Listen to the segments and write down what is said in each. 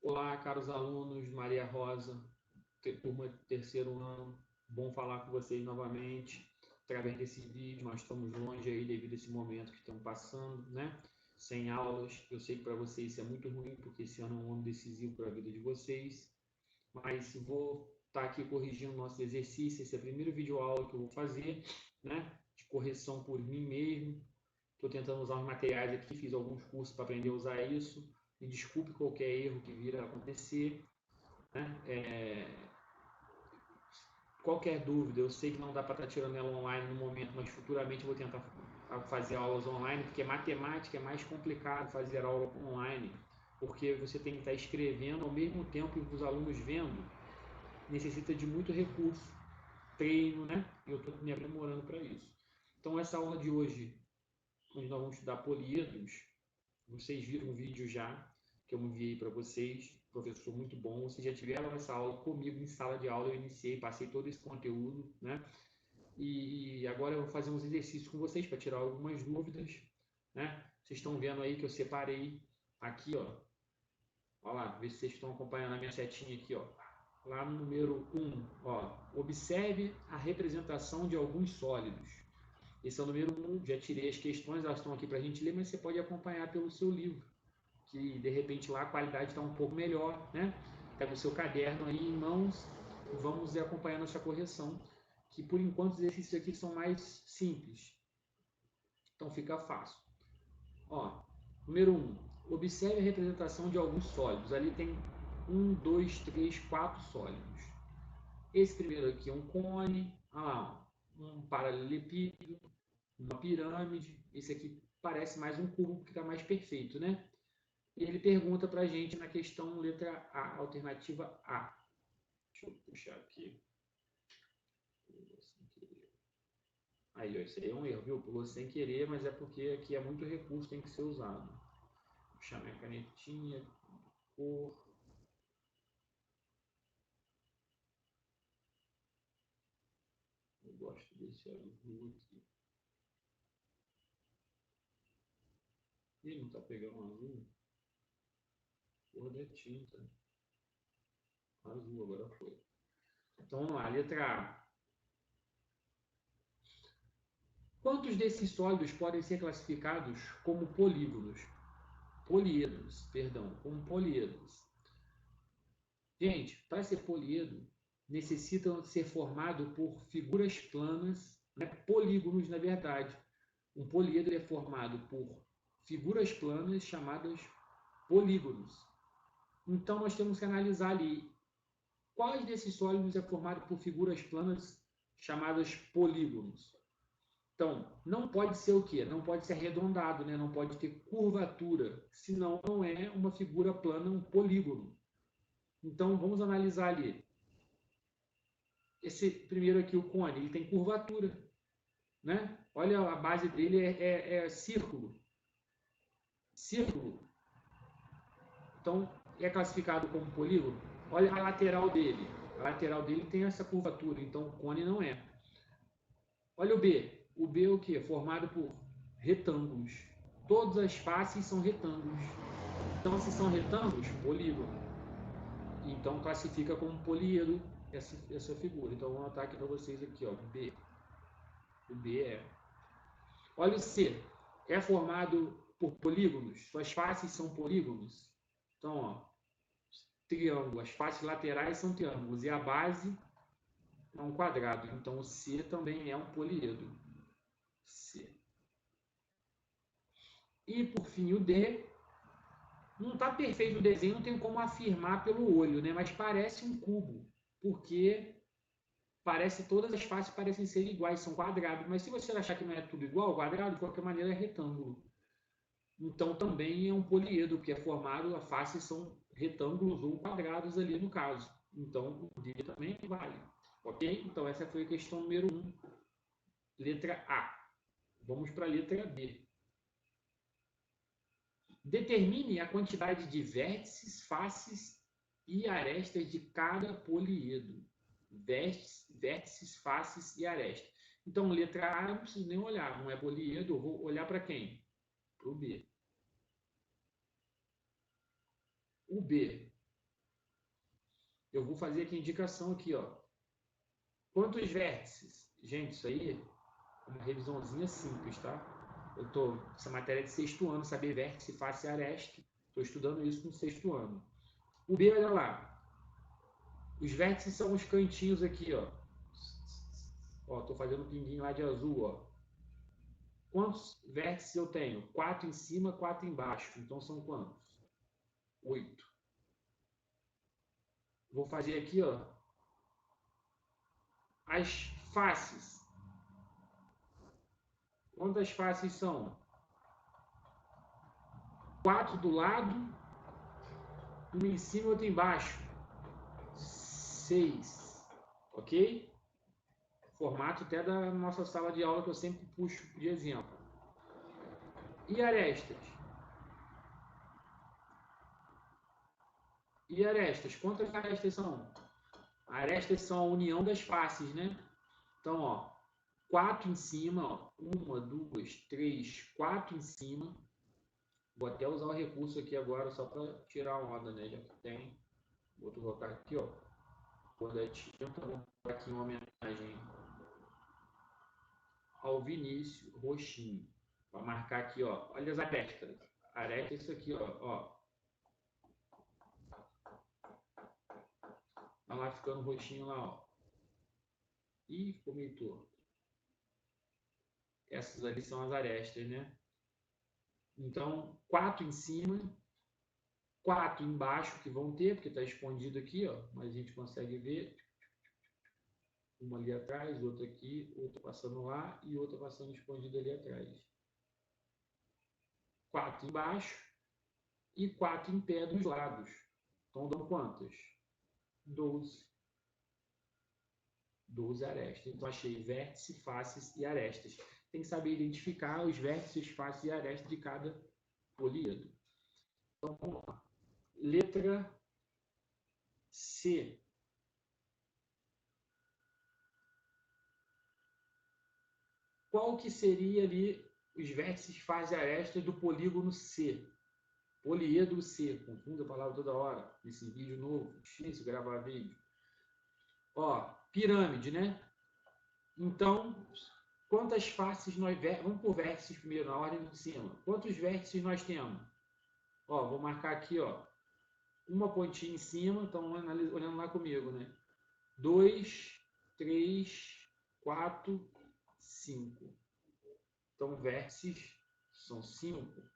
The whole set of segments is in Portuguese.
Olá, caros alunos, Maria Rosa, turma de terceiro ano, bom falar com vocês novamente, através desse vídeo. Nós estamos longe aí devido a esse momento que estamos passando, né? Sem aulas. Eu sei que para vocês isso é muito ruim, porque esse ano é um ano decisivo para a vida de vocês, mas vou estar aqui corrigindo nossos exercícios. Esse é o primeiro vídeo aula que eu vou fazer, né? De correção por mim mesmo. Estou tentando usar os materiais aqui, fiz alguns cursos para aprender a usar isso. Me desculpe qualquer erro que vir a acontecer, né? Qualquer dúvida, eu sei que não dá para estar tirando ela online no momento, mas futuramente eu vou tentar fazer aulas online, porque matemática é mais complicado fazer aula online, porque você tem que estar escrevendo ao mesmo tempo que os alunos vendo, necessita de muito recurso, treino, né? Eu estou me aprimorando para isso. Então, essa aula de hoje, onde nós vamos estudar políedros, vocês viram um vídeo já, que eu enviei para vocês, professor muito bom. Vocês já tiveram essa aula comigo em sala de aula, eu iniciei, passei todo esse conteúdo, né? E agora eu vou fazer uns exercícios com vocês para tirar algumas dúvidas, né? Vocês estão vendo aí que eu separei aqui, ó. Olha lá, vê se vocês estão acompanhando a minha setinha aqui, ó. Lá no número 1, ó. Observe a representação de alguns sólidos. Esse é o número 1, já tirei as questões, elas estão aqui para a gente ler, mas você pode acompanhar pelo seu livro, que de repente lá a qualidade está um pouco melhor, né? Pega o seu caderno aí em mãos e vamos acompanhando essa correção, que por enquanto os exercícios aqui são mais simples, então fica fácil. Ó, número 1, observe a representação de alguns sólidos. Ali tem 1, 2, 3, 4 sólidos. Esse primeiro aqui é um cone, um paralelepípedo, uma pirâmide. Esse aqui parece mais um cubo, porque está mais perfeito, né? E ele pergunta para a gente na questão letra A, alternativa A. Deixa eu puxar aqui. Aí, ó, isso aí é um erro, viu? Pulou sem querer, mas é porque aqui é muito recurso, tem que ser usado. Vou puxar minha canetinha, cor. Eu gosto desse azul aqui. Ih, não tá pegando azul? Cor da tinta. Azul, agora foi. Então, vamos lá, letra A. Quantos desses sólidos podem ser classificados como polígonos? Poliedros, perdão, como poliedros. Gente, para ser poliedro, necessita ser formado por figuras planas, né? Polígonos, na verdade. Um poliedro é formado por figuras planas chamadas polígonos. Então, nós temos que analisar ali quais desses sólidos é formado por figuras planas chamadas polígonos. Então, não pode ser o quê? Não pode ser arredondado, né? Não pode ter curvatura, senão não é uma figura plana, um polígono. Então, vamos analisar ali. Esse primeiro aqui, o cone, ele tem curvatura, né? Olha, a base dele é círculo. Círculo. Então, é classificado como polígono. Olha a lateral dele. A lateral dele tem essa curvatura, então o cone não é. Olha o B. O B é o quê? Formado por retângulos. Todas as faces são retângulos. Então, se são retângulos, polígono. Então, classifica como poliedro essa figura. Então, vou anotar aqui para vocês aqui, ó, B. O B é. Olha o C. É formado por polígonos. Suas faces são polígonos. Então, ó, triângulo. As faces laterais são triângulos. E a base é um quadrado. Então, o C também é um poliedro. C. E, por fim, o D. Não está perfeito o desenho, não tem como afirmar pelo olho, né? Mas parece um cubo, porque todas as faces parecem ser iguais, são quadrados. Mas se você achar que não é tudo igual, quadrado, de qualquer maneira é retângulo. Então também é um poliedro, que é formado, as faces são retângulos ou quadrados ali no caso. Então o D também vale. Ok? Então essa foi a questão número 1, letra A. Vamos para a letra B. Determine a quantidade de vértices, faces e arestas de cada poliedro. Vértices, faces e arestas. Então, letra A, não preciso nem olhar, não é poliedro, eu vou olhar para quem? Para o B. O B. eu vou fazer aqui a indicação aqui, ó. Quantos vértices? Gente, isso aí é uma revisãozinha simples, tá? Essa matéria é de sexto ano, saber vértice, face e aresta. Estou estudando isso no sexto ano. O B, olha lá. Os vértices são os cantinhos aqui, ó. Ó, tô fazendo um pinguinho lá de azul, ó. Quantos vértices eu tenho? 4 em cima, 4 embaixo. Então são quantos? 8. Vou fazer aqui, ó, as faces. Quantas faces são? 4 do lado, uma em cima e outra embaixo. 6. Ok? Formato até da nossa sala de aula que eu sempre puxo de exemplo. E arestas? E arestas? Quantas arestas são? Arestas são a união das faces, né? Então, ó, 4 em cima, ó, 1, 2, 3, 4 em cima. Vou até usar o recurso aqui agora só para tirar a onda, né? Já que tem. Vou colocar aqui, ó. Quando é tinta, vou colocar aqui uma homenagem ao Vinícius Roxinho. Para marcar aqui, ó. Olha as arestas. Aresta é isso aqui, ó. Tá lá ficando roxinho lá, ó. Ih, ficou meio torto. Essas ali são as arestas, né? Então, 4 em cima, 4 embaixo que vão ter, porque está escondido aqui, ó, mas a gente consegue ver. Uma ali atrás, outra aqui, outra passando lá e outra passando escondida ali atrás. 4 embaixo e 4 em pé dos lados. Então, dão quantas? 12. 12 arestas. Então, achei vértice, faces e arestas. Tem que saber identificar os vértices, faces e arestas de cada políedro. Então, vamos lá. Letra C. Qual que seria ali os vértices, faces e arestas do polígono C? Poliedro C. Confundo a palavra toda hora. Esse vídeo novo. Difícil gravar vídeo. Ó, pirâmide, né? Então, quantas faces nós... Vamos por vértices primeiro, na ordem de cima. Quantos vértices nós temos? Ó, vou marcar aqui, ó. Uma pontinha em cima. Estão olhando lá comigo, né? 2, 3, 4, 5. Então, vértices são 5.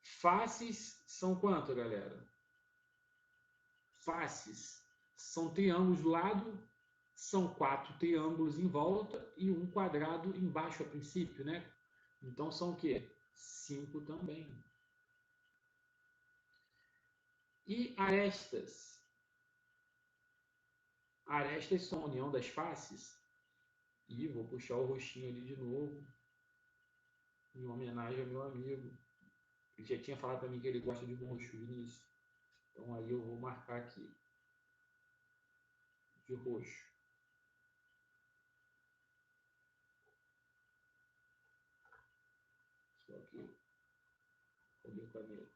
Faces são quanto, galera? Faces são triângulos do lado, são 4 triângulos em volta e um quadrado embaixo a princípio, né? Então são o quê? 5 também. E arestas? Arestas são a união das faces. E vou puxar o roxinho ali de novo, em homenagem ao meu amigo. Ele já tinha falado para mim que ele gosta de roxo, Vinícius. Então aí eu vou marcar aqui, de roxo. Só que, cadê o caneta?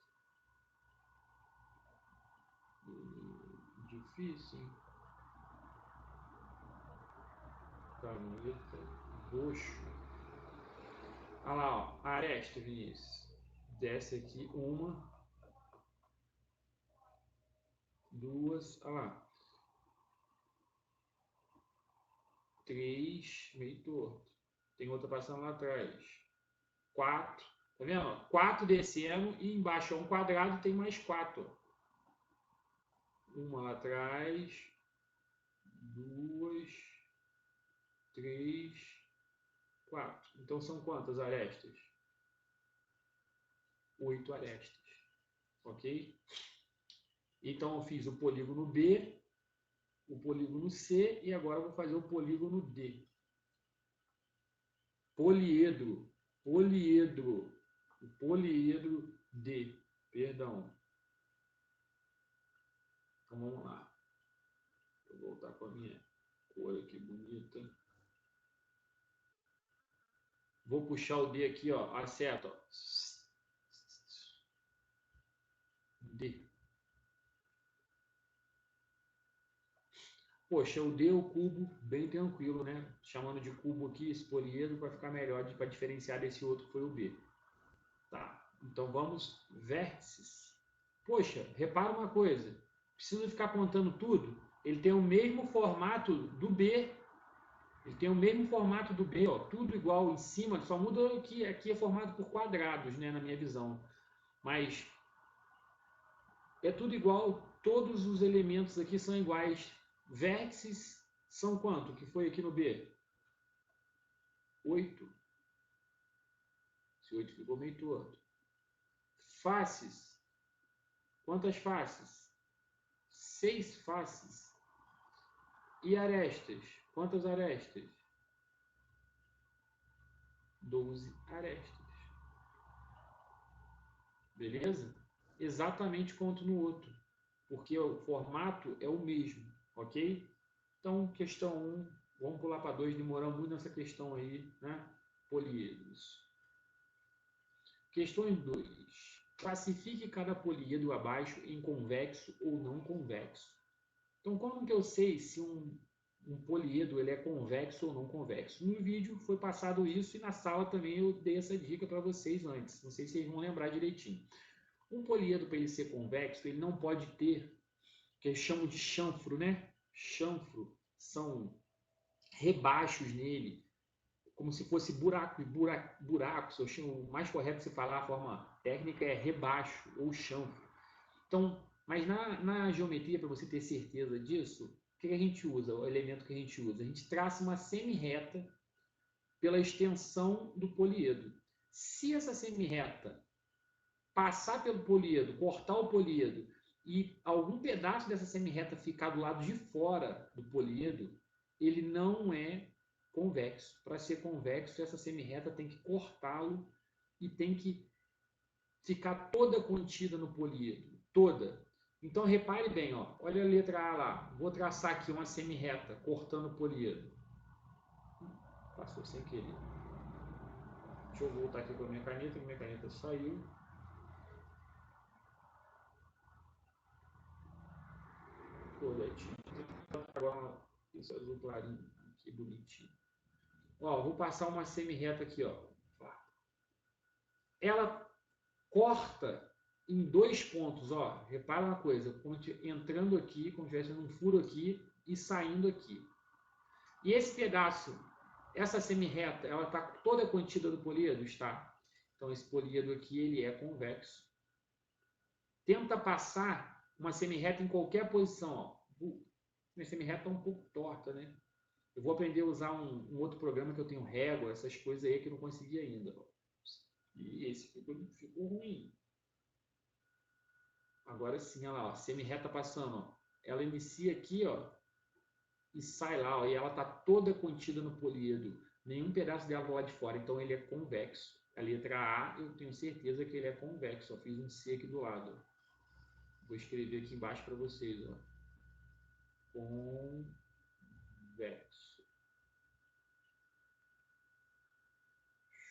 Difícil, hein? Caneta, roxo. Olha lá, ó, aresta, Vinícius. Desce aqui, 1, 2, olha lá. 3, meio torto. Tem outra passando lá atrás. 4, tá vendo? 4 descendo e embaixo é um quadrado, tem mais 4. Uma lá atrás, 2, 3, 4. Então são quantas arestas? 8 arestas. Ok? Então eu fiz o polígono B, o polígono C e agora eu vou fazer o polígono D. Poliedro, poliedro, o poliedro D, perdão. Então vamos lá. Vou voltar com a minha cor aqui bonita. Vou puxar o D aqui, ó, acerta, ó. D. Poxa, eu dei o cubo bem tranquilo, né? Chamando de cubo aqui, esse poliedro, para ficar melhor, para diferenciar desse outro que foi o B. Tá, então vamos vértices. Poxa, repara uma coisa, preciso ficar contando tudo? Ele tem o mesmo formato do B. Ele tem o mesmo formato do B, ó, tudo igual em cima, só muda que aqui é formado por quadrados, né, na minha visão. Mas é tudo igual, todos os elementos aqui são iguais. Vértices são quanto? Que foi aqui no B? 8. Esse 8 ficou meio torto. Faces. Quantas faces? 6 faces. E arestas? Quantas arestas? 12 arestas. Beleza? Exatamente quanto no outro, porque o formato é o mesmo, ok? Então, questão 1, vamos pular para 2, demoramos muito nessa questão aí, né? Poliedros. Questão 2. Classifique cada poliedro abaixo em convexo ou não convexo. Então, como que eu sei se um poliedro ele é convexo ou não convexo? No vídeo foi passado isso e na sala também eu dei essa dica para vocês antes. Não sei se vocês vão lembrar direitinho. Um poliedro, para ele ser convexo, ele não pode ter, que eles chamam de chanfro, né? Chanfro são rebachos nele, como se fosse buracos. O mais correto de se falar, a forma técnica é rebaixo ou chanfro. Então, mas na geometria, para você ter certeza disso, o que a gente usa? O elemento que a gente usa? A gente traça uma semi-reta pela extensão do poliedro. Se essa semi-reta passar pelo poliedro, cortar o poliedro e algum pedaço dessa semi-reta ficar do lado de fora do poliedro, ele não é convexo. Para ser convexo, essa semi-reta tem que cortá-lo e tem que ficar toda contida no poliedro, toda. Então repare bem, ó, olha a letra A lá, vou traçar aqui uma semi-reta cortando o poliedro. Passou sem querer. Deixa eu voltar aqui com a minha caneta saiu. Coletinho. Agora esse azul clarinho, que bonitinho. Ó, vou passar uma semi-reta aqui, ó. Ela corta em 2 pontos, ó. Repara uma coisa, entrando aqui, como se tivesse num furo aqui e saindo aqui. E esse pedaço, essa semi-reta, ela está toda contida do poliedro? Está. Então esse poliedro aqui, ele é convexo. Tenta passar uma semi-reta em qualquer posição, ó. Minha semi-reta está um pouco torta, né? Eu vou aprender a usar um outro programa que eu tenho régua, essas coisas aí que eu não consegui ainda. E esse ficou ruim. Agora sim, olha lá, semi-reta passando. Ó. Ela inicia aqui, ó, e sai lá, ó, e ela está toda contida no poliedro. Nenhum pedaço dela do lado de fora, então ele é convexo. A letra A, eu tenho certeza que ele é convexo. Ó. Fiz um C aqui do lado. Ó. Vou escrever aqui embaixo para vocês. Ó. Convexo.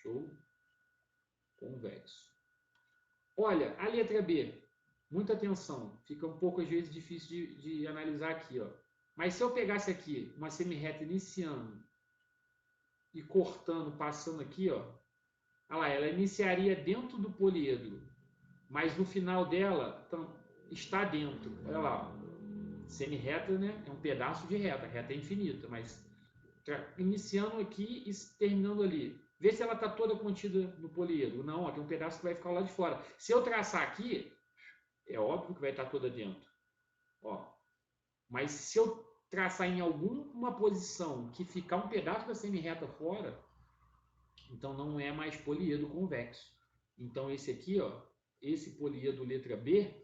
Show? Convexo. Olha, a letra B, muita atenção, fica um pouco às vezes difícil de analisar aqui, ó. Mas se eu pegasse aqui uma semi-reta iniciando e cortando, passando aqui, ó, olha lá, ela iniciaria dentro do poliedro, mas no final dela está dentro. Olha lá, semi-reta, né? É um pedaço de reta, a reta é infinita, mas iniciando aqui e terminando ali. Vê se ela está toda contida no poliedro. Não, ó, tem um pedaço que vai ficar lá de fora. Se eu traçar aqui, é óbvio que vai estar toda dentro. Ó. Mas se eu traçar em alguma posição que ficar um pedaço da semi-reta fora, então não é mais poliedro convexo. Então esse aqui, ó, esse poliedro letra B,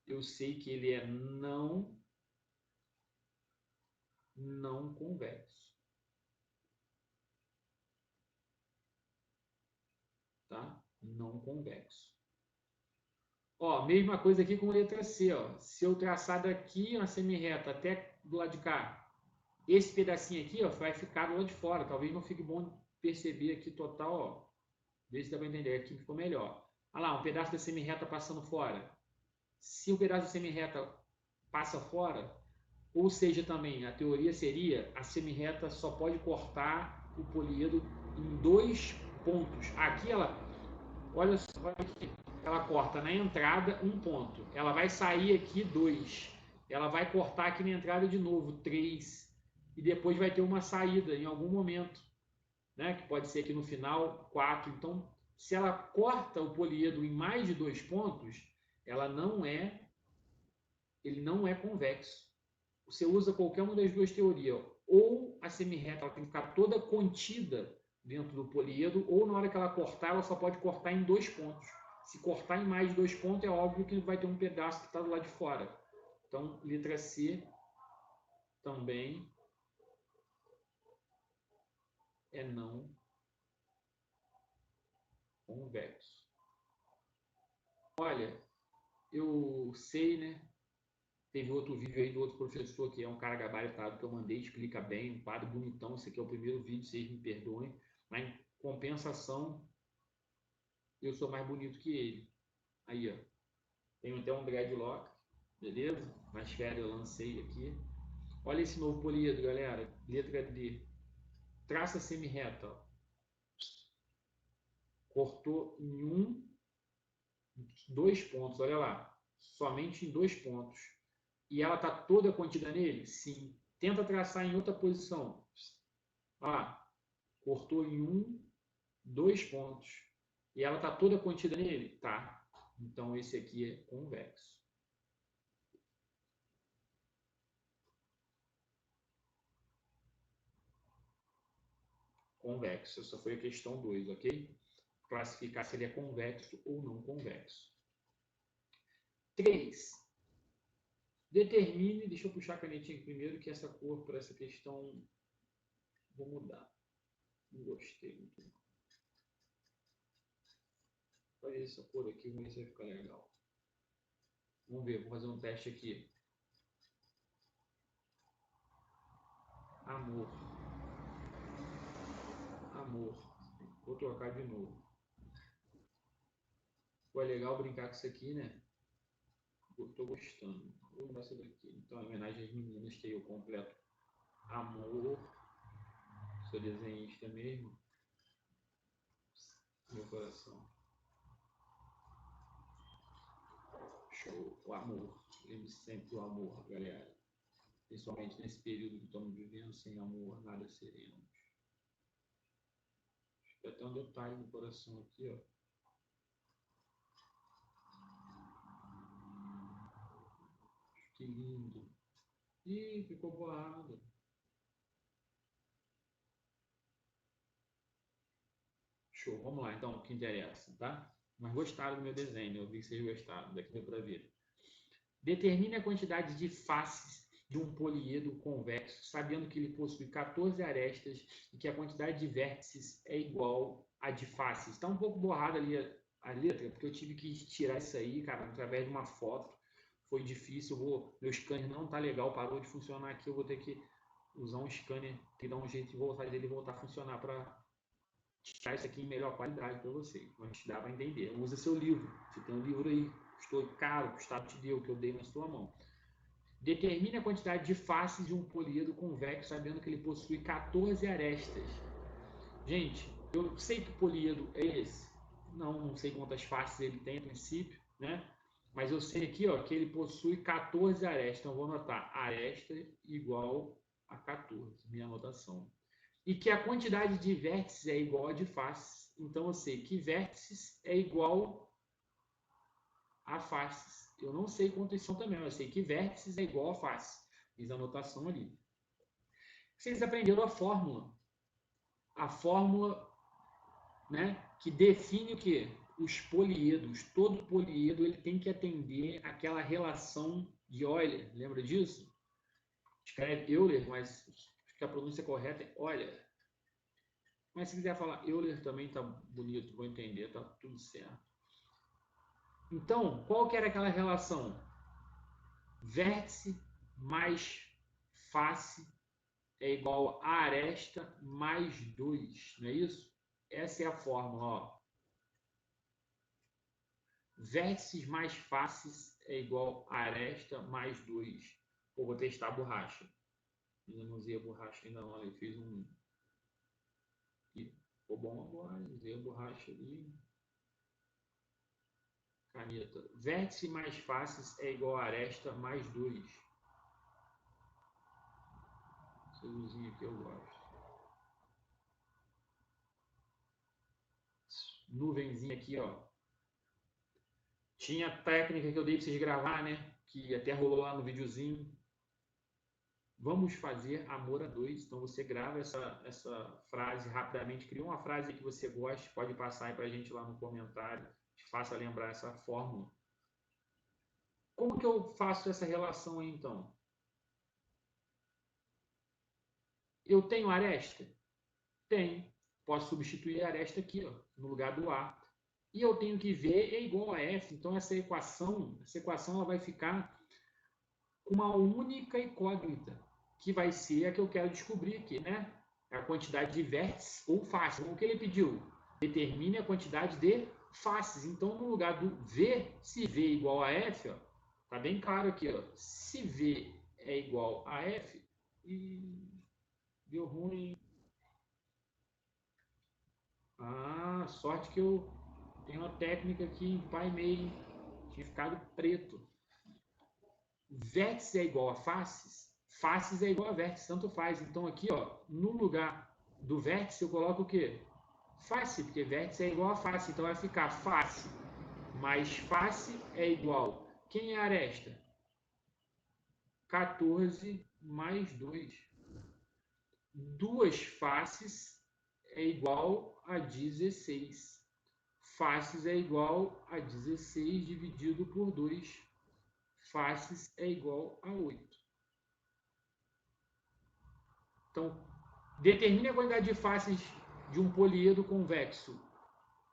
eu sei que ele é não convexo. Tá? Não convexo. Ó, mesma coisa aqui com letra C, ó. Se eu traçar daqui uma semi-reta até do lado de cá, esse pedacinho aqui, ó, vai ficar do lado de fora. Talvez não fique bom perceber aqui total, ó. Vê se dá para entender. Aqui ficou melhor. Olha lá, um pedaço da semi-reta passando fora. Se o pedaço da semi-reta passa fora, Ou seja, também, a teoria seria, a semirreta só pode cortar o poliedro em 2 pontos. Aqui olha só, olha aqui, ela corta na entrada 1 ponto. Ela vai sair aqui 2. Ela vai cortar aqui na entrada de novo 3. E depois vai ter uma saída em algum momento, né? Que pode ser aqui no final 4. Então, se ela corta o poliedro em mais de 2 pontos, ele não é convexo. Você usa qualquer uma das duas teorias. Ou a semirreta ela tem que ficar toda contida dentro do poliedro, ou na hora que ela cortar, ela só pode cortar em 2 pontos. Se cortar em mais de 2 pontos, é óbvio que vai ter um pedaço que está do lado de fora. Então, letra C também é não convexo. Olha, eu sei, né? Teve outro vídeo aí do outro professor, que é um cara gabaritado, que eu mandei, explica bem, um quadro bonitão. Esse aqui é o primeiro vídeo, vocês me perdoem. Mas em compensação, eu sou mais bonito que ele. Aí, ó. Tenho até um dreadlock, beleza? Nas férias eu lancei aqui. Olha esse novo poliedro, galera. Letra D. Traça semi-reta, ó. Cortou em 2 pontos, olha lá. Somente em 2 pontos. E ela está toda contida nele? Sim. Tenta traçar em outra posição. Ah, cortou em 2 pontos. E ela está toda contida nele? Tá. Então esse aqui é convexo. Convexo. Essa foi a questão 2, ok? Classificar se ele é convexo ou não convexo. 3. Determine, deixa eu puxar a canetinha aqui primeiro, que essa cor para essa questão vou mudar. Não gostei muito. Olha essa cor aqui, vamos ver se vai ficar legal. Vamos ver, vou fazer um teste aqui. Amor. Amor. Vou trocar de novo. Foi legal brincar com isso aqui, né? Tô gostando. Vou usar isso daqui. Então, em homenagem às meninas que eu completo. Amor. Sou desenhista mesmo. Meu coração. Show. O amor. Lembre sempre do amor, galera. Principalmente nesse período que estamos vivendo, sem amor, nada seremos. Tem até um detalhe no coração aqui, ó. Que lindo. Ih, ficou borrado. Show, vamos lá então, o que interessa, tá? Mas gostaram do meu desenho, eu vi que vocês gostaram, daqui deu para ver. Determine a quantidade de faces de um poliedro convexo, sabendo que ele possui 14 arestas e que a quantidade de vértices é igual à de faces. Está um pouco borrada ali a letra, porque eu tive que tirar isso aí, cara, através de uma foto. Foi difícil, meu scanner não tá legal, parou de funcionar aqui, eu vou ter que usar um scanner que dá um jeito de voltar dele voltar a funcionar para tirar isso aqui em melhor qualidade para vocês. Mas dá para entender. Usa seu livro. Você tem um livro aí, custou caro, o Estado te deu, que eu dei na sua mão. Determine a quantidade de faces de um poliedro convexo, sabendo que ele possui 14 arestas. Gente, eu sei que poliedro é esse. Não sei quantas faces ele tem a princípio, né? Mas eu sei aqui, ó, que ele possui 14 arestas. Então, vou anotar aresta igual a 14, minha anotação. E que a quantidade de vértices é igual a de faces. Então, eu sei que vértices é igual a faces. Eu não sei quantos são também, eu sei que vértices é igual a faces. Fiz a anotação ali. Vocês aprenderam a fórmula. A fórmula, né, que define o quê? Os poliedros. Todo poliedro ele tem que atender aquela relação de Euler. Lembra disso? Escreve Euler, mas acho que a pronúncia correta é Euler. Mas se quiser falar Euler também tá bonito, vou entender, tá tudo certo. Então, qual que era aquela relação? Vértice mais face é igual a aresta mais 2, não é isso? Essa é a fórmula, ó. Vértices mais faces é igual a aresta mais 2. Ou vou testar a borracha. Ainda não usei a borracha ainda não. Eu fiz um... E ficou bom agora. Usei a borracha ali. Caneta. Vértice mais faces é igual a aresta mais 2. Esse azulzinho aqui eu gosto. Nuvenzinha aqui, ó. Tinha a técnica que eu dei para vocês gravar, né? Que até rolou lá no videozinho. Vamos fazer amor a 2. Então você grava essa frase rapidamente. Cria uma frase que você goste. Pode passar aí para a gente lá no comentário. Te faça lembrar essa fórmula. Como que eu faço essa relação aí, então? Eu tenho aresta? Tenho. Posso substituir a aresta aqui, ó, no lugar do A. E eu tenho que V é igual a F. Então essa equação ela vai ficar com uma única incógnita, que vai ser a que eu quero descobrir aqui, né? A quantidade de vértices ou faces. O que ele pediu? Determine a quantidade de faces. Então, no lugar do V, se V é igual a F, ó, tá bem claro aqui, ó. Se V é igual a F, e deu ruim. Ah, sorte que eu tenho uma técnica aqui em pai meio, tinha ficado preto. Vértice é igual a faces, faces é igual a vértice, tanto faz. Então aqui, ó, no lugar do vértice eu coloco o quê? Face, porque vértice é igual a face, então vai ficar face mais face é igual. Quem é a aresta? 14 mais 2. Duas faces é igual a 16. Faces é igual a 16 dividido por 2. Faces é igual a 8. Então, determine a quantidade de faces de um poliedro convexo.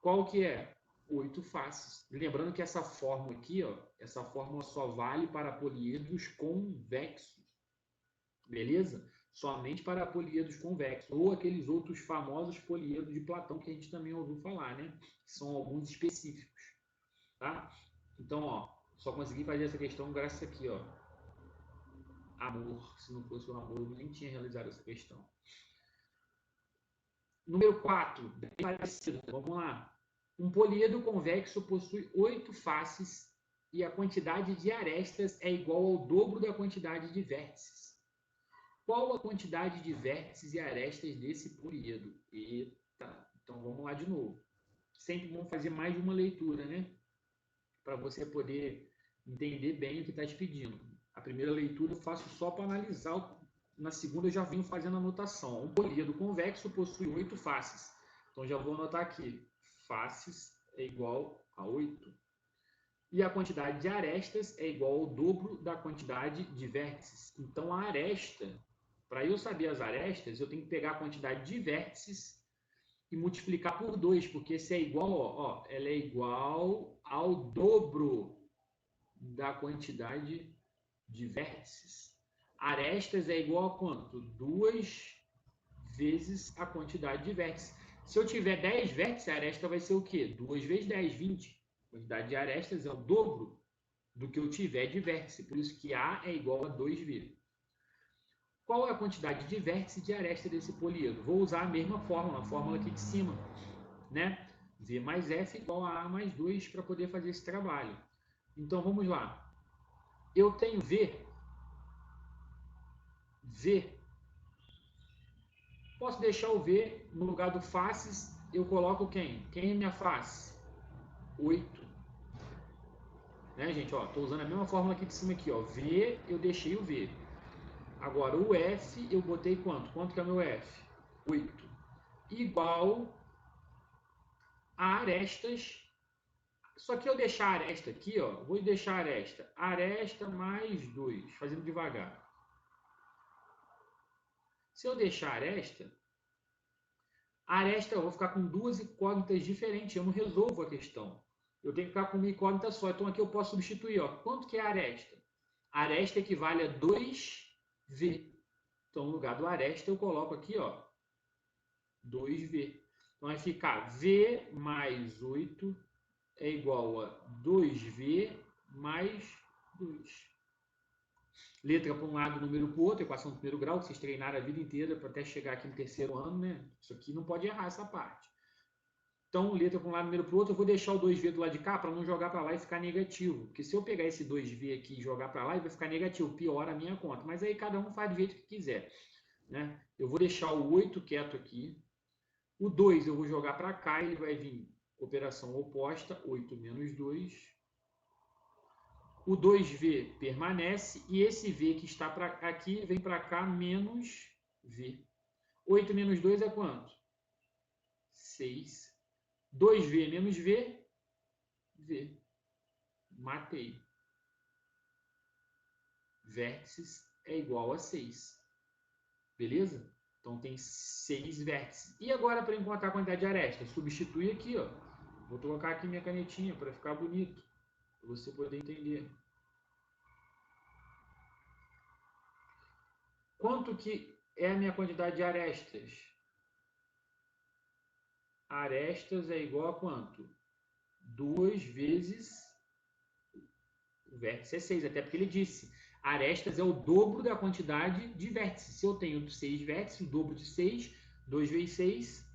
Qual que é? 8 faces. Lembrando que essa fórmula aqui, ó, essa fórmula só vale para poliedros convexos. Beleza? Somente para poliedros convexos. Ou aqueles outros famosos poliedros de Platão que a gente também ouviu falar, né? São alguns específicos. Tá? Então, ó, só consegui fazer essa questão graças aqui, ó. Amor. Se não fosse o amor, eu nem tinha realizado essa questão. Número 4, bem parecido. Vamos lá. Um poliedro convexo possui 8 faces e a quantidade de arestas é igual ao dobro da quantidade de vértices. Qual a quantidade de vértices e arestas desse poliedro? Eita, então vamos lá de novo. Sempre vamos fazer mais de uma leitura, né? Para você poder entender bem o que está te pedindo. A primeira leitura eu faço só para analisar. Na segunda eu já venho fazendo anotação. Um poliedro convexo possui 8 faces. Então já vou anotar aqui. Faces é igual a 8. E a quantidade de arestas é igual ao dobro da quantidade de vértices. Então a aresta, para eu saber as arestas, eu tenho que pegar a quantidade de vértices e multiplicar por 2, porque se é igual, ó, ela é igual ao dobro da quantidade de vértices. Arestas é igual a quanto? 2 vezes a quantidade de vértices. Se eu tiver 10 vértices, a aresta vai ser o quê? 2 vezes 10, 20. A quantidade de arestas é o dobro do que eu tiver de vértice. Por isso que A é igual a 2V. Qual é a quantidade de vértice e de aresta desse poliedro? Vou usar a mesma fórmula, a fórmula aqui de cima, né? V mais F igual a A mais 2 para poder fazer esse trabalho. Então, vamos lá. Eu tenho V. Posso deixar o V no lugar do faces, eu coloco quem? Quem é minha face? 8. Né, gente? Estou usando a mesma fórmula aqui de cima aqui. Ó. V, eu deixei o V. Agora, o F, eu botei quanto? Quanto que é o meu F? 8. Igual a arestas. Só que eu deixar a aresta aqui, ó, vou deixar a aresta. Aresta mais 2, fazendo devagar. Se eu deixar a aresta eu vou ficar com duas incógnitas diferentes. Eu não resolvo a questão. Eu tenho que ficar com uma incógnita só. Então aqui eu posso substituir. Ó. Quanto que é a aresta? A aresta equivale a 2V. Então no lugar do aresta eu coloco aqui, ó, 2V. Então vai ficar V mais 8 é igual a 2V mais 2. Letra para um lado, número para o outro, equação do primeiro grau, que vocês treinaram a vida inteira para até chegar aqui no terceiro ano, né? Isso aqui não pode errar essa parte. Então, letra para um lado, número para o outro, eu vou deixar o 2V do lado de cá para não jogar para lá e ficar negativo. Porque se eu pegar esse 2V aqui e jogar para lá, ele vai ficar negativo, piora a minha conta. Mas aí cada um faz do jeito que quiser, né? Eu vou deixar o 8 quieto aqui. O 2 eu vou jogar para cá, ele vai vir operação oposta, 8 menos 2. O 2V permanece e esse V que está aqui vem para cá menos V. 8 menos 2 é quanto? 6. 2V menos V, V. Matei. Vértices é igual a 6. Beleza? Então tem 6 vértices. E agora para encontrar a quantidade de arestas? Substitui aqui, ó. Vou colocar aqui minha canetinha para ficar bonito. Para você poder entender. Quanto que é a minha quantidade de arestas? Arestas é igual a quanto? 2 vezes o vértice é 6, até porque ele disse, arestas é o dobro da quantidade de vértices. Se eu tenho 6 vértices, o dobro de 6, 2 vezes 6,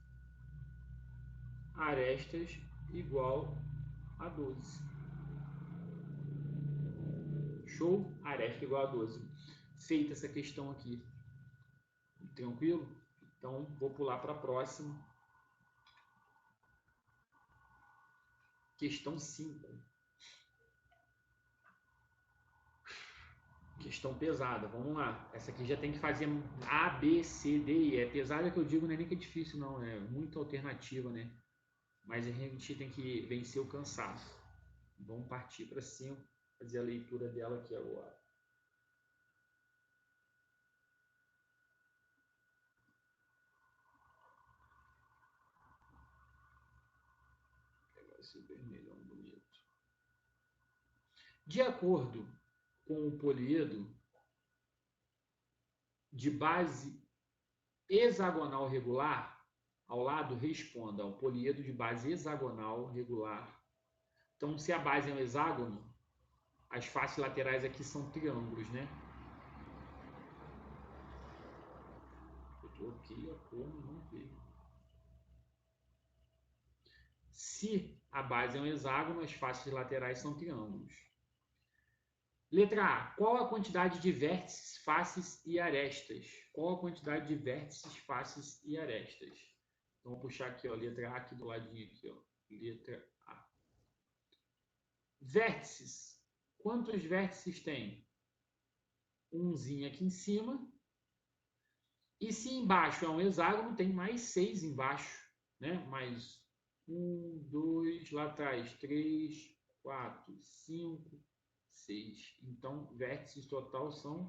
arestas igual a 12. Show? Aresta igual a 12. Feita essa questão aqui. Tranquilo? Então, vou pular para a próxima. Questão 5. Questão pesada, vamos lá. Essa aqui já tem que fazer A, B, C, D e E. É pesada que eu digo, não é nem que é difícil, não. É muita alternativa, né? Mas a gente tem que vencer o cansaço. Vamos partir para cima, fazer a leitura dela aqui agora. Vou pegar esse vermelhão bonito. De acordo com o políedro de base hexagonal regular, ao lado responda ao políedro de base hexagonal regular. Então, se a base é um hexágono, as faces laterais aqui são triângulos, né? Eu troquei a cor, não veio. Se a base é um hexágono, as faces laterais são triângulos. Letra A. Qual a quantidade de vértices, faces e arestas? Qual a quantidade de vértices, faces e arestas? Então, vou puxar aqui, ó, letra A aqui do ladinho, aqui, ó, letra A. Vértices. Quantos vértices tem? Umzinho aqui em cima. E se embaixo é um hexágono, tem mais 6 embaixo, né? Mais 1, 2, lá atrás, 3, 4, 5, 6. Então, vértices total são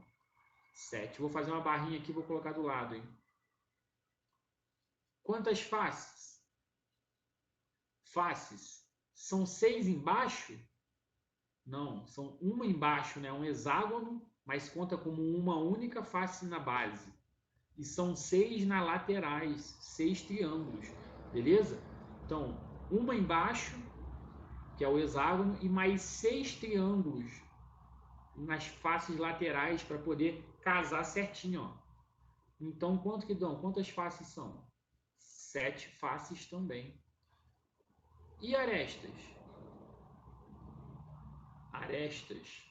7. Vou fazer uma barrinha aqui e vou colocar do lado, hein? Quantas faces? Faces. São 6 embaixo? Não, são uma embaixo, né? Um hexágono, mas conta como uma única face na base. E são 6 nas laterais, 6 triângulos, beleza? Então, uma embaixo, que é o hexágono, e mais 6 triângulos nas faces laterais para poder casar certinho, ó. Então, quanto que dão? Quantas faces são? 7 faces também. E arestas? Arestas.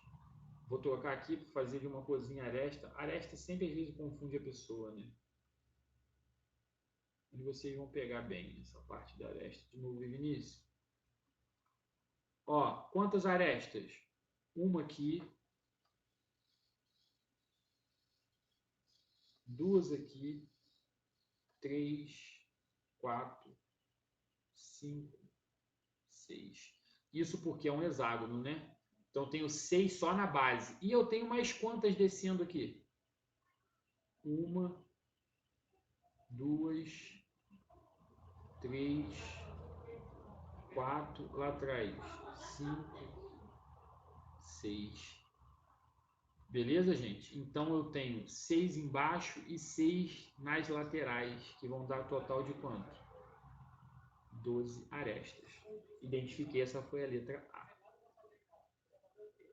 Vou trocar aqui para fazer de uma coisinha aresta. Aresta sempre às vezes confunde a pessoa, né? E vocês vão pegar bem essa parte da aresta. De novo, Vinícius. Ó, quantas arestas? Uma aqui. 2 aqui. 3, 4, 5, 6. Isso porque é um hexágono, né? Então, tenho 6 só na base. E eu tenho mais quantas descendo aqui? 1, 2, 3, 4, lá atrás, 5, 6. Beleza, gente? Então, eu tenho 6 embaixo e 6 nas laterais, que vão dar um total de quanto? 12 arestas. Identifiquei, essa foi a letra A.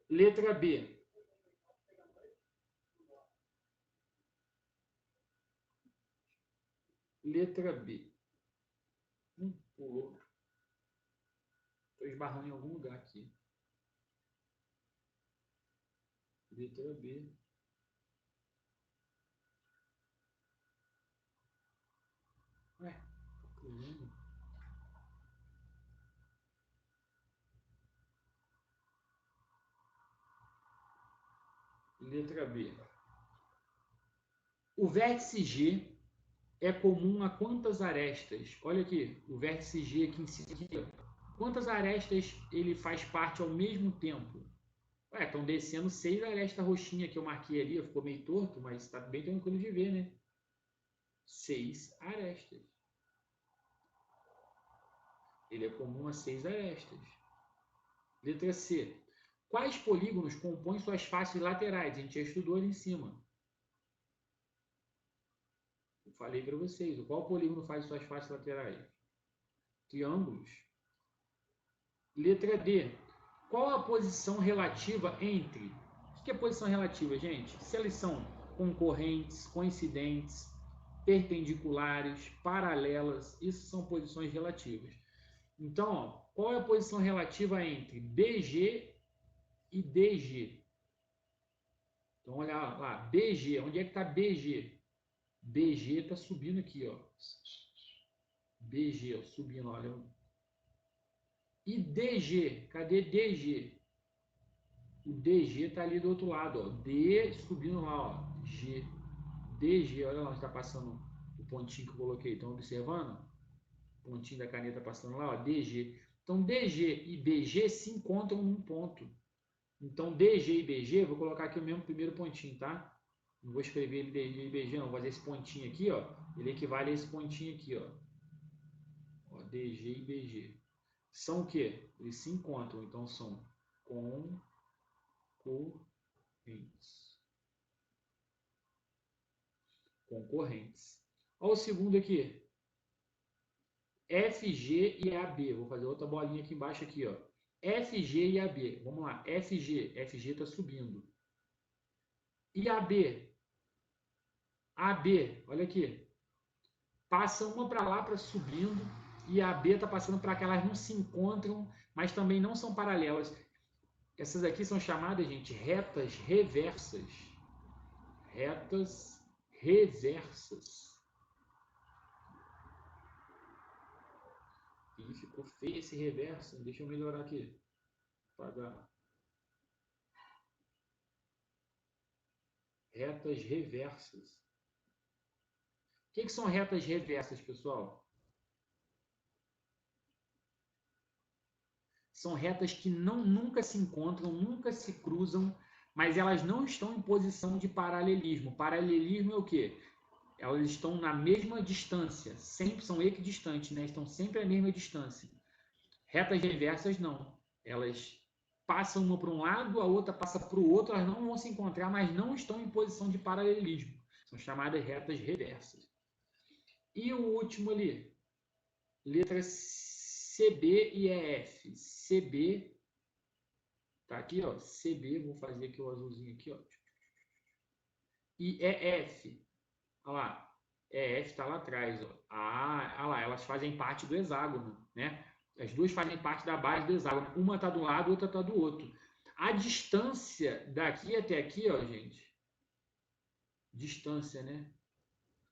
Letra B. Letra B. Pulou. Estou esbarrando em algum lugar aqui. Letra B. Ué, pulando. Letra B. O vértice G é comum a quantas arestas? Olha aqui, o vértice G aqui em cima. Quantas arestas ele faz parte ao mesmo tempo? Ué, estão descendo 6 arestas roxinhas que eu marquei ali. Ficou meio torto, mas está bem tranquilo de ver, né? 6 arestas. Ele é comum a 6 arestas. Letra C. Quais polígonos compõem suas faces laterais? A gente já estudou ali em cima. Eu falei para vocês. Qual polígono faz suas faces laterais? Triângulos. Letra D. Qual a posição relativa entre... O que é posição relativa, gente? Se elas são concorrentes, coincidentes, perpendiculares, paralelas, isso são posições relativas. Então, ó, qual é a posição relativa entre BG e DG? Então, olha lá, BG, onde é que está BG? BG está subindo aqui, ó. BG, ó, subindo, olha. E DG, cadê DG? O DG está ali do outro lado, ó. D subindo lá, ó. G. DG, olha lá onde está passando o pontinho que eu coloquei. Estão observando? O pontinho da caneta passando lá, ó. DG. Então, DG e BG se encontram num ponto. Então, DG e BG, vou colocar aqui o mesmo primeiro pontinho, tá? Não vou escrever DG e BG, não. Vou fazer esse pontinho aqui, ó. Ele equivale a esse pontinho aqui, ó. Ó, DG e BG. São o quê? Eles se encontram. Então, são concorrentes. Olha o segundo aqui. FG e AB. Vou fazer outra bolinha aqui embaixo aqui, ó. FG e AB. Vamos lá. FG está subindo. E AB? AB, olha aqui. Passa uma para lá, para subindo, e a AB está passando para cá. Elas não se encontram, mas também não são paralelas. Essas aqui são chamadas, gente, retas reversas. Retas reversas. E ficou feio esse reverso. Deixa eu melhorar aqui. Apagar. Retas reversas. O que são retas reversas, pessoal? São retas que nunca se encontram, nunca se cruzam, mas elas não estão em posição de paralelismo. Paralelismo é o quê? Elas estão na mesma distância, sempre são equidistantes, né? Estão sempre à mesma distância. Retas reversas não. Elas passam uma para um lado, a outra passa para o outro, elas não vão se encontrar, mas não estão em posição de paralelismo. São chamadas retas reversas. E o último ali, letras CB e EF. CB, tá aqui, ó, CB, vou fazer aqui o azulzinho aqui, ó. E EF, olha lá, EF está lá atrás, ó. Olha lá, elas fazem parte do hexágono, né? As duas fazem parte da base do hexágono. Uma está do lado, outra está do outro. A distância daqui até aqui, ó, gente. Distância, né?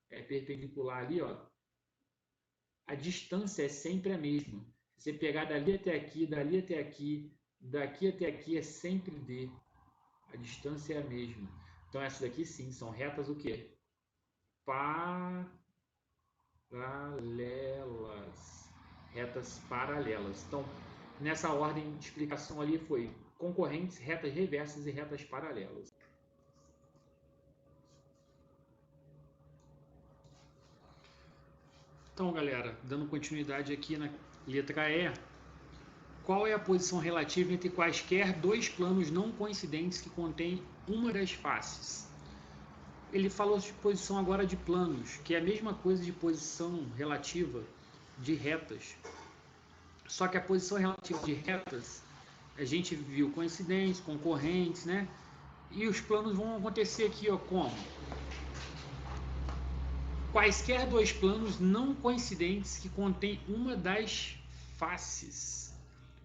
É perpendicular ali, ó. A distância é sempre a mesma. Se você pegar dali até aqui, dali até aqui, daqui até aqui, é sempre D. A distância é a mesma. Então, essas daqui, sim, são retas o quê? Paralelas. Retas paralelas. Então, nessa ordem de explicação ali foi concorrentes, retas reversas e retas paralelas. Então, galera, dando continuidade aqui na letra E, qual é a posição relativa entre quaisquer dois planos não coincidentes que contêm uma das faces? Ele falou de posição agora de planos, que é a mesma coisa de posição relativa de retas. Só que a posição relativa de retas, a gente viu coincidentes, concorrentes, né? E os planos vão acontecer aqui, ó, como? Quaisquer dois planos não coincidentes que contêm uma das faces.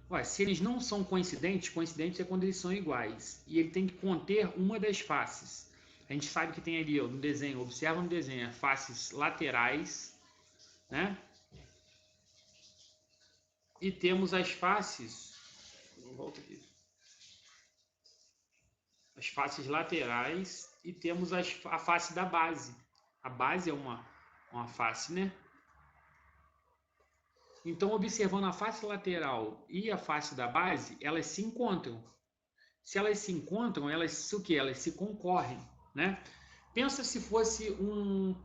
Ué, se eles não são coincidentes, coincidentes é quando eles são iguais. E ele tem que conter uma das faces. A gente sabe que tem ali ó, no desenho, observa no desenho, faces laterais, né? E temos as faces. Volta aqui. As faces laterais e temos a face da base. A base é uma face, né? Então, observando a face lateral e a face da base, elas se encontram. Se elas se encontram, elas o que? Elas se concorrem, né? Pensa se fosse um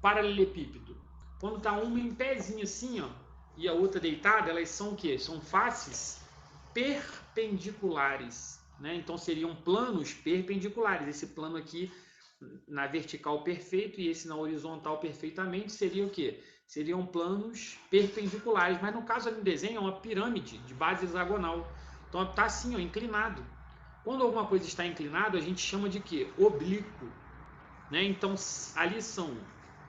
paralelepípedo. Quando está uma em pezinho assim, ó, e a outra deitada, elas são o quê? São faces perpendiculares, né? Então seriam planos perpendiculares. Esse plano aqui na vertical perfeito e esse na horizontal perfeitamente seria o quê? Seriam planos perpendiculares, mas no caso ali no desenho é uma pirâmide de base hexagonal. Então está assim, ó, inclinado. Quando alguma coisa está inclinada, a gente chama de quê? Oblíquo, né? Então ali são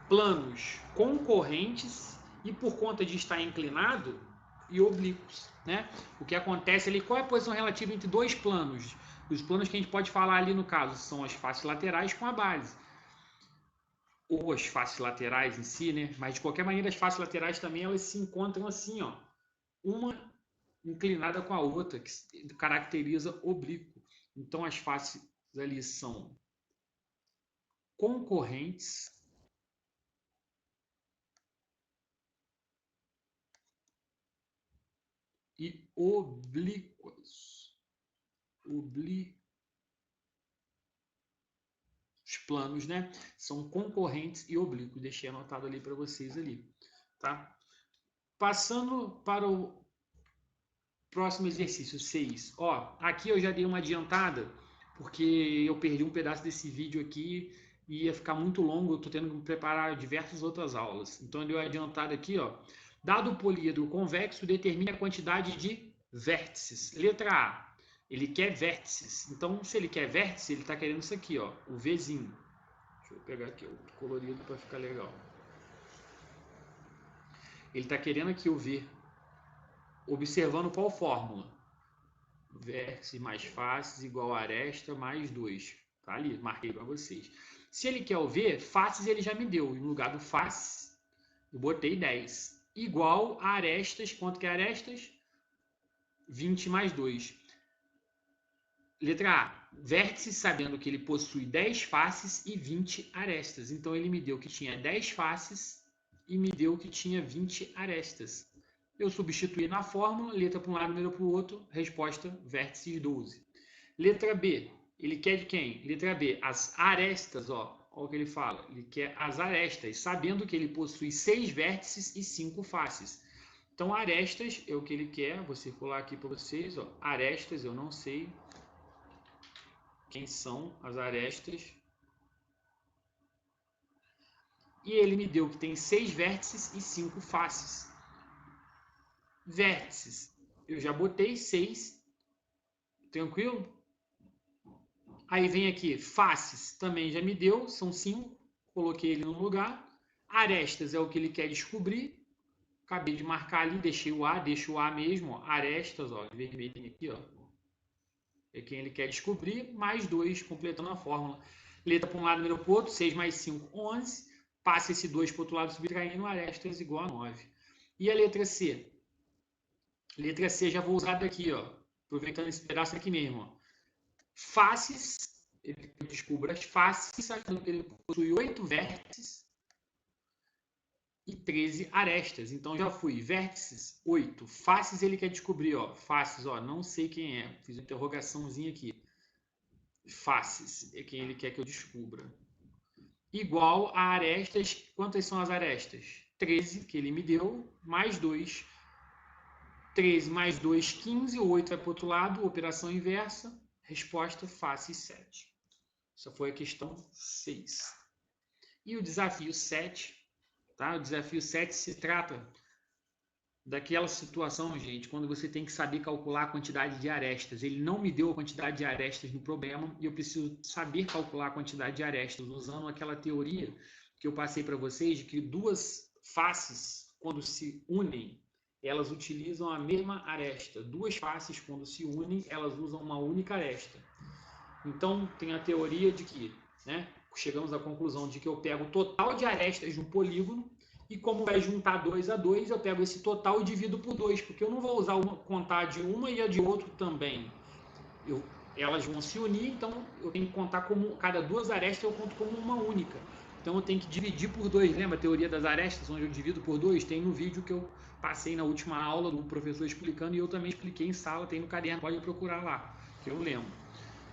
planos concorrentes e por conta de estar inclinado e oblíquos, né? O que acontece ali, qual é a posição relativa entre dois planos? Os planos que a gente pode falar ali no caso são as faces laterais com a base. Ou as faces laterais em si, né? Mas de qualquer maneira as faces laterais também elas se encontram assim, ó, uma inclinada com a outra, que caracteriza oblíquo. Então as faces ali são concorrentes e oblíquas. Os planos, né? São concorrentes e oblíquos. Deixei anotado ali para vocês ali, tá? Passando para o próximo exercício 6. Ó, aqui eu já dei uma adiantada, porque eu perdi um pedaço desse vídeo aqui e ia ficar muito longo, eu estou tendo que preparar diversas outras aulas. Então eu dei uma adiantada aqui, ó. Dado o políedro convexo, determine a quantidade de vértices. Letra A, ele quer vértices. Então, se ele quer vértice, ele está querendo isso aqui, ó, o Vzinho. Deixa eu pegar aqui o colorido para ficar legal. Ele está querendo aqui o V. Observando qual fórmula? Vértice mais faces igual a aresta mais 2. Tá ali, marquei para vocês. Se ele quer o V, faces ele já me deu. No lugar do face, eu botei 10. Igual a arestas. Quanto que é arestas? 20 mais 2. Letra A. Vértice sabendo que ele possui 10 faces e 20 arestas. Então ele me deu que tinha 10 faces e me deu que tinha 20 arestas. Eu substituí na fórmula, letra para um lado, letra para o outro, resposta vértices 12. Letra B, ele quer de quem? Letra B, as arestas, ó, olha o que ele fala, ele quer as arestas, sabendo que ele possui 6 vértices e 5 faces. Então, arestas é o que ele quer, vou circular aqui para vocês, ó, arestas, eu não sei quem são as arestas. E ele me deu que tem 6 vértices e 5 faces. Vértices, eu já botei 6, tranquilo? Aí vem aqui, faces, também já me deu, são 5, coloquei ele no lugar. Arestas é o que ele quer descobrir, acabei de marcar ali, deixei o A, deixo o A mesmo, ó. Arestas, ó, vermelhinho aqui, ó. É quem ele quer descobrir, mais 2, completando a fórmula. Letra para um lado, número para o outro, 6 mais 5, 11. Passa esse 2 para o outro lado, subtraindo, arestas igual a 9. E a letra C? Letra C já vou usar daqui, ó, aproveitando esse pedaço aqui mesmo, ó. Faces, ele descobre as faces, sabendo que ele possui 8 vértices e 13 arestas. Então já fui, vértices, 8. Faces ele quer descobrir, ó, faces, ó, não sei quem é, fiz uma interrogaçãozinha aqui. Faces é quem ele quer que eu descubra. Igual a arestas, quantas são as arestas? 13, que ele me deu, mais 2. 13 mais 2, 15, 8 vai para o outro lado, operação inversa, resposta faces 7. Essa foi a questão 6. E o desafio 7, tá? O desafio 7 se trata daquela situação, gente, quando você tem que saber calcular a quantidade de arestas. Ele não me deu a quantidade de arestas no problema e eu preciso saber calcular a quantidade de arestas usando aquela teoria que eu passei para vocês, de que duas faces, quando se unem, elas utilizam a mesma aresta. Duas faces, quando se unem, elas usam uma única aresta. Então, tem a teoria de que, né, chegamos à conclusão de que eu pego o total de arestas de um polígono e como vai juntar 2 a 2, eu pego esse total e divido por 2, porque eu não vou usar contar de uma e a de outro também. Elas vão se unir, então eu tenho que contar como cada duas arestas eu conto como uma única. Então eu tenho que dividir por 2. Lembra a teoria das arestas, onde eu divido por 2? Tem no vídeo que eu passei na última aula do professor explicando e eu também expliquei em sala, tem no caderno, pode procurar lá, que eu lembro.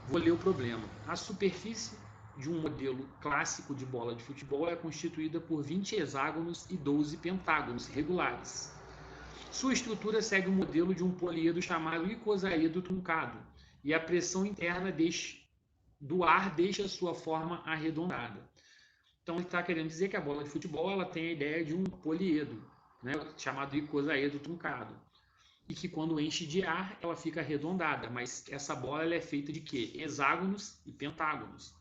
Vou ler o problema. A superfície de um modelo clássico de bola de futebol é constituída por 20 hexágonos e 12 pentágonos regulares. Sua estrutura segue o modelo de um poliedro chamado icosaedro truncado, e a pressão interna do ar deixa sua forma arredondada. Então ele está querendo dizer que a bola de futebol ela tem a ideia de um poliedro, né, chamado icosaedro truncado, e que quando enche de ar ela fica arredondada, mas essa bola ela é feita de quê? Hexágonos e pentágonos.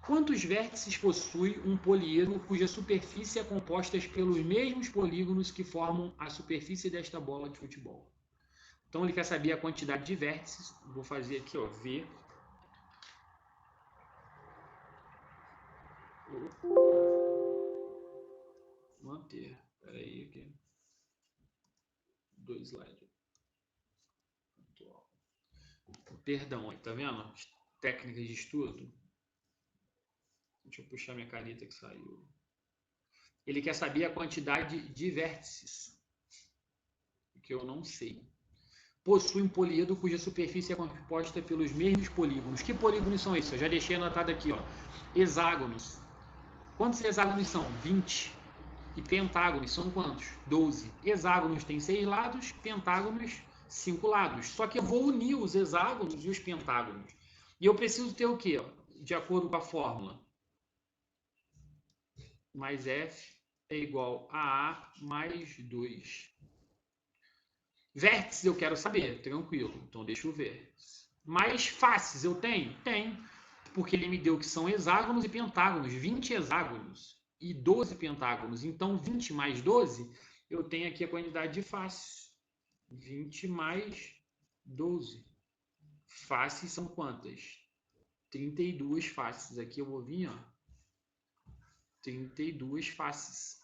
Quantos vértices possui um poliedro cuja superfície é composta pelos mesmos polígonos que formam a superfície desta bola de futebol? Então ele quer saber a quantidade de vértices. Vou fazer aqui, ó, V. Manter. Espera aí, aqui. 2 slides. Perdão, aí, tá vendo? Técnicas de estudo. Deixa eu puxar minha caneta que saiu. Ele quer saber a quantidade de vértices, que eu não sei. Possui um poliedro cuja superfície é composta pelos mesmos polígonos. Que polígonos são esses? Eu já deixei anotado aqui, ó. Hexágonos. Quantos hexágonos são? 20. E pentágonos são quantos? 12. Hexágonos tem 6 lados, pentágonos 5 lados. Só que eu vou unir os hexágonos e os pentágonos. E eu preciso ter o quê? De acordo com a fórmula. Mais F é igual a A mais 2. Vértices eu quero saber, tranquilo. Então deixa eu ver. Mais faces eu tenho? Tenho. Porque ele me deu que são hexágonos e pentágonos. 20 hexágonos e 12 pentágonos. Então 20 mais 12, eu tenho aqui a quantidade de faces. 20 mais 12. Faces são quantas? 32 faces. Aqui eu vou vir, ó. 32 faces.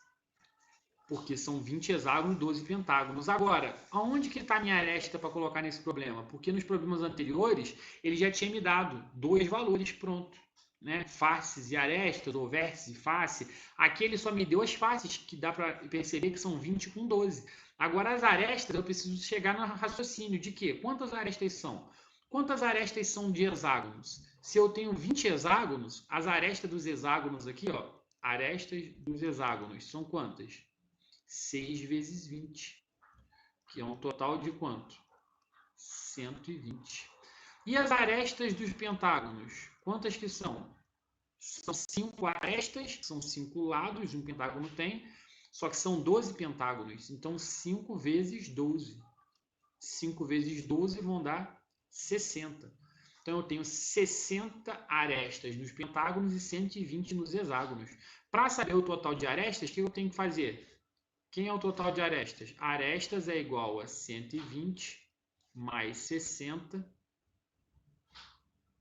Porque são 20 hexágonos e 12 pentágonos. Agora, aonde que está a minha aresta para colocar nesse problema? Porque nos problemas anteriores, ele já tinha me dado 2 valores pronto, né? Faces e arestas, ou vértice e face. Aqui ele só me deu as faces, que dá para perceber que são 20 com 12. Agora, as arestas, eu preciso chegar no raciocínio de quê? Quantas arestas são? Quantas arestas são de hexágonos? Se eu tenho 20 hexágonos, as arestas dos hexágonos aqui, ó, arestas dos hexágonos, são quantas? 6 vezes 20, que é um total de quanto? 120. E as arestas dos pentágonos, quantas que são? São 5 arestas, são 5 lados, um pentágono tem, só que são 12 pentágonos, então 5 vezes 12. 5 vezes 12 vão dar 60. Então eu tenho 60 arestas nos pentágonos e 120 nos hexágonos. Para saber o total de arestas, o que eu tenho que fazer? Quem é o total de arestas? Arestas é igual a 120 mais 60,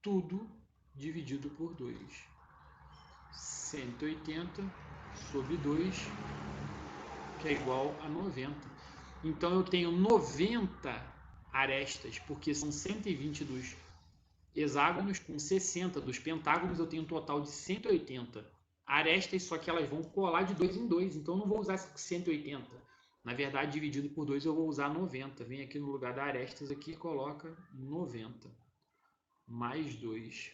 tudo dividido por 2. 180 sobre 2, que é igual a 90. Então eu tenho 90 arestas, porque são 120 dos hexágonos com 60 dos pentágonos, eu tenho um total de 180 arestas, só que elas vão colar de 2 em 2, então eu não vou usar 180. Na verdade, dividido por 2, eu vou usar 90. Vem aqui no lugar da arestas aqui e coloca 90. Mais 2.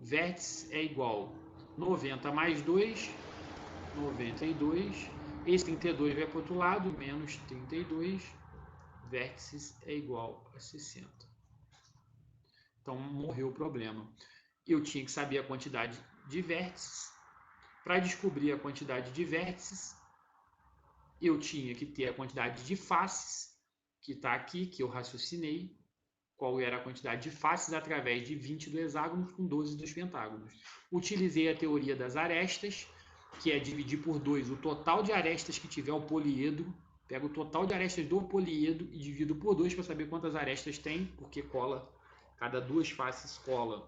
Vértice é igual 90 mais 2, 92. Esse 32 vai para o outro lado, menos 32. Vértices é igual a 60. Então, morreu o problema. Eu tinha que saber a quantidade de vértices. Para descobrir a quantidade de vértices, eu tinha que ter a quantidade de faces, que está aqui, que eu raciocinei, qual era a quantidade de faces através de 20 do hexágono com 12 dos pentágonos. Utilizei a teoria das arestas que é dividir por 2 o total de arestas que tiver o poliedro. Pego o total de arestas do poliedro e divido por 2 para saber quantas arestas tem, porque cola, cada duas faces cola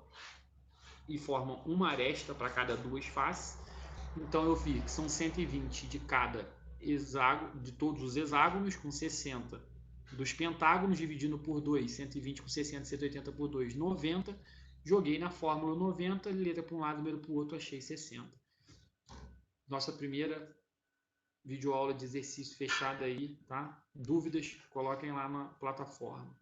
e formam uma aresta para cada duas faces. Então eu vi que são 120 de cada hexágono, de todos os hexágonos, com 60 dos pentágonos, dividindo por 2, 120 com 60, 180 por 2, 90. Joguei na fórmula 90, letra para um lado, número para o outro, achei 60. Nossa primeira videoaula de exercício fechada aí, tá? Dúvidas, coloquem lá na plataforma.